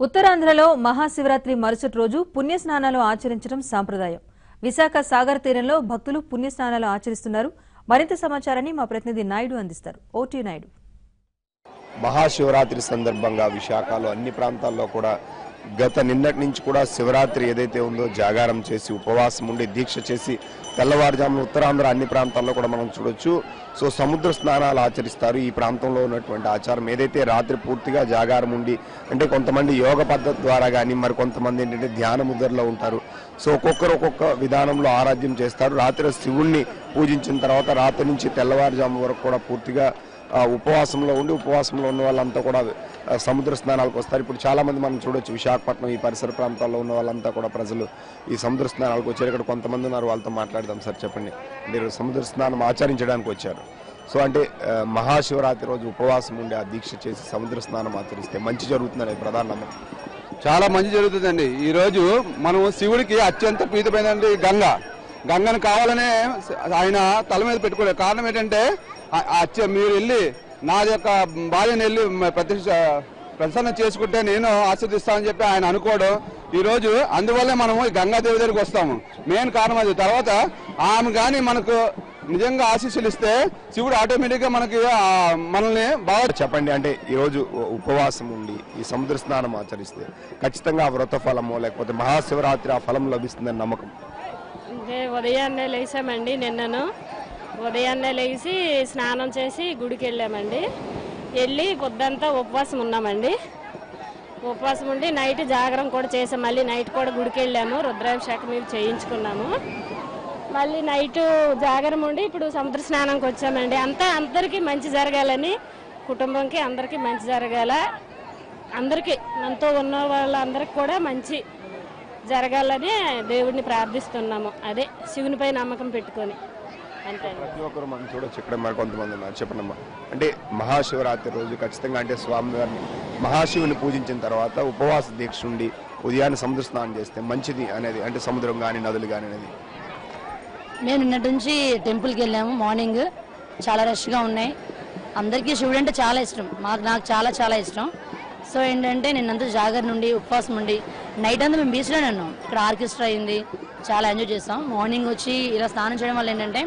ఉత్తరాంధ్రలో మహాశివరాత్రి మరుసటి రోజు పుణ్యస్నానాలు ఆచరించడం సాంప్రదాయం. విశాఖ సాగర్ తీరంలో భక్తులు పుణ్యస్నానాలు ఆచరిస్తున్నారు. మరింత సమాచారాన్ని మా ప్రతినిధి నాయుడు అందిస్తారు. ఓటీ నాయుడు. మహాశివరాత్రి సందర్భంగా విశాఖలో అన్ని ప్రాంతాల్లో కూడా గత నిన్నటి నుంచి కూడా శివరాత్రి ఏదైతే ఉందో జాగారం చేసి ఉపవాసం ఉండి దీక్ష చేసి తెల్లవారుజామున ఉత్తరాంధ్ర అన్ని ప్రాంతాల్లో కూడా మనం చూడొచ్చు. సో సముద్ర స్నానాలు ఆచరిస్తారు. ఈ ప్రాంతంలో ఉన్నటువంటి ఆచారం ఏదైతే రాత్రి పూర్తిగా జాగారం ఉండి అంటే కొంతమంది యోగ పద్ధతి ద్వారా కానీ మరి కొంతమంది ఏంటంటే ధ్యాన ముద్రలో ఉంటారు. సో ఒక్కొక్కరు ఒక్కొక్క విధానంలో ఆరాధ్యం చేస్తారు. రాత్రి శివుణ్ణి పూజించిన తర్వాత రాత్రి నుంచి తెల్లవారుజాము వరకు కూడా పూర్తిగా ఉపవాసంలో ఉన్న వాళ్ళంతా కూడా సముద్ర స్నానాలకు వస్తారు. ఇప్పుడు చాలా మంది మనం చూడొచ్చు విశాఖపట్నం ఈ పరిసర ప్రాంతాల్లో ఉన్న వాళ్ళంతా కూడా ప్రజలు ఈ సముద్ర స్నానాలకు వచ్చారు. ఇక్కడ కొంతమంది ఉన్నారు, వాళ్ళతో మాట్లాడదాం. సార్ చెప్పండి, మీరు సముద్ర స్నానం ఆచరించడానికి వచ్చారు. సో అంటే మహాశివరాత్రి రోజు ఉపవాసం ఉండి ఆ దీక్ష చేసి సముద్ర స్నానం ఆచరిస్తే మంచి జరుగుతుందనే ప్రధాన నమ్మకం. చాలా మంచి జరుగుతుందండి. ఈరోజు మనం శివుడికి అత్యంత ప్రీతమైనది గంగను కావాలనే ఆయన తల మీద పెట్టుకోలేదు. కారణం ఏంటంటే మీరు వెళ్ళి నా యొక్క భార్యను వెళ్ళి ప్రసన్న చేసుకుంటే నేను ఆశీర్దిస్తానని చెప్పి ఆయన అనుకోవడం ఈరోజు అందువల్లే మనము ఈ గంగాదేవి దగ్గరికి వస్తాము. మెయిన్ కారణం అది. తర్వాత ఆమె కానీ మనకు నిజంగా ఆశీస్సులు ఇస్తే శివుడు ఆటోమేటిక్గా మనల్ని బాగా. చెప్పండి, అంటే ఈరోజు ఉపవాసం ఉండి ఈ సముద్ర స్నానం ఆచరిస్తే ఖచ్చితంగా ఆ వ్రత ఫలమో లేకపోతే మహాశివరాత్రి ఆ ఫలం లభిస్తుందని నమ్మకం. ఉదయాన్నే లేసామండి. నిన్నను ఉదయాన్నే లేచి స్నానం చేసి గుడికి వెళ్ళామండి. వెళ్ళి పొద్దంతా ఉపవాసం ఉన్నామండి. ఉపవాసం ఉండి నైట్ జాగరం కూడా చేసాం. మళ్ళీ నైట్ కూడా గుడికి వెళ్ళాము, రుద్రాభిషేకం మీద చేయించుకున్నాము. మళ్ళీ నైట్ జాగరం ఉండి ఇప్పుడు సముద్ర స్నానంకి వచ్చామండి. అందరికీ మంచి జరగాలని, కుటుంబంకి అందరికీ మంచి జరగాల, అందరికీ మనతో ఉన్న వాళ్ళందరికీ కూడా మంచి జరగాలని దేవుడిని ప్రార్థిస్తున్నాము. అదే శివునిపై నమ్మకం పెట్టుకొని. ప్రతి ఒక్కరు మనం చూడొచ్చు. ఇక్కడ మరి కొంతమంది ఉన్నారు. చెప్పండమ్మా, అంటే మహాశివరాత్రి రోజు ఖచ్చితంగా అంటే స్వామివారిని మహాశివుని పూజించిన తర్వాత ఉపవాస దీక్ష ఉండి ఉదయాన్నే సముద్ర స్నానం చేస్తే మంచిది అనేది, అంటే సముద్రం కానీ నదులు కానీ అనేది. మేము నిన్నటి నుంచి టెంపుల్కి వెళ్ళాము. మార్నింగ్ చాలా రష్గా ఉన్నాయి. అందరికీ శివుడు అంటే చాలా ఇష్టం. నాకు చాలా చాలా ఇష్టం. సో ఏంటంటే నిన్నంతా జాగర్ నుండి ఉపవాసం ఉండి నైట్ అంతా మేము బీచ్లోనే ఉన్నాం. ఇక్కడ ఆర్కెస్ట్రా అయింది, చాలా ఎంజాయ్ చేస్తాం. మార్నింగ్ వచ్చి ఇలా స్నానం చేయడం వల్ల ఏంటంటే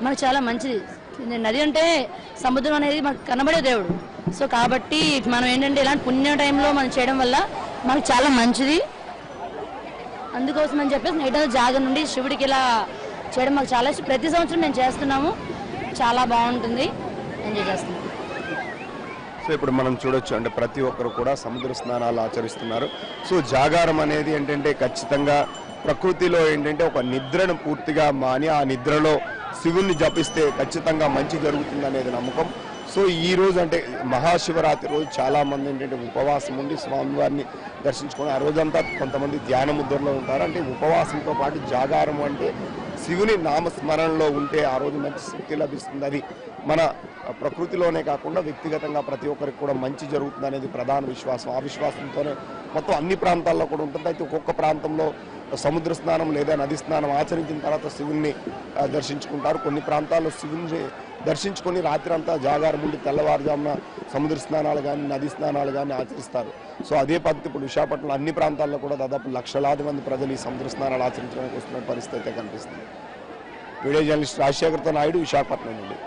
మనకు చాలా మంచిది. నది అంటే సముద్రం అనేది మనకు కనబడే దేవుడు. సో కాబట్టి మనం ఏంటంటే ఇలాంటి పుణ్య టైంలో మనం చేయడం వల్ల మనకు చాలా మంచిది. అందుకోసం అని చెప్పేసి నైట్ అంతా జాగర్ నుండి శివుడికి ఇలా చేయడం మాకు చాలా ఇష్టం. ప్రతి సంవత్సరం మేము చేస్తున్నాము. చాలా బాగుంటుంది, ఎంజాయ్ చేస్తున్నాం. సో ఇప్పుడు మనం చూడొచ్చు, అంటే ప్రతి ఒక్కరు కూడా సముద్ర స్నానాలు ఆచరిస్తున్నారు. సో జాగారం అనేది ఏంటంటే ఖచ్చితంగా ప్రకృతిలో ఏంటంటే ఒక నిద్రను పూర్తిగా మాని ఆ నిద్రలో శివుణ్ణి జపిస్తే ఖచ్చితంగా మంచి జరుగుతుంది అనేది నమ్మకం. సో ఈ రోజు అంటే మహాశివరాత్రి రోజు చాలా మంది ఏంటంటే ఉపవాసం ఉండి స్వామివారిని దర్శించుకొని ఆ రోజంతా కొంతమంది ధ్యాన ముద్రలో ఉంటారు. అంటే ఉపవాసంతో పాటు జాగారం అంటే శివుని నామస్మరణలో ఉంటే ఆ రోజు మంచి శక్తి లభిస్తుంది. అది మన ప్రకృతిలోనే కాకుండా వ్యక్తిగతంగా ప్రతి ఒక్కరికి కూడా మంచి జరుగుతుంది అనేది ప్రధాన విశ్వాసం. ఆ విశ్వాసంతోనే మొత్తం అన్ని ప్రాంతాల్లో కూడా ఉంటుంది. అయితే ఒక్కొక్క ప్రాంతంలో సముద్ర స్నానం లేదా నది స్నానం ఆచరించిన తర్వాత శివుణ్ణి దర్శించుకుంటారు. కొన్ని ప్రాంతాల్లో శివుని దర్శించుకొని రాత్రి అంతా జాగారం ఉండి తెల్లవారుజామున సముద్ర స్నానాలు కానీ నది స్నానాలు కానీ ఆచరిస్తారు. సో అదే పద్ధతి ఇప్పుడు విశాఖపట్నంలో అన్ని ప్రాంతాల్లో కూడా దాదాపు లక్షలాది మంది ప్రజలు ఈ సముద్ర స్నానాలు ఆచరించడానికి వస్తున్న పరిస్థితి అయితే కనిపిస్తుంది. వీడియో జర్నలిస్ట్ రాజశేఖర్తో నాయుడు, విశాఖపట్నం నుండి.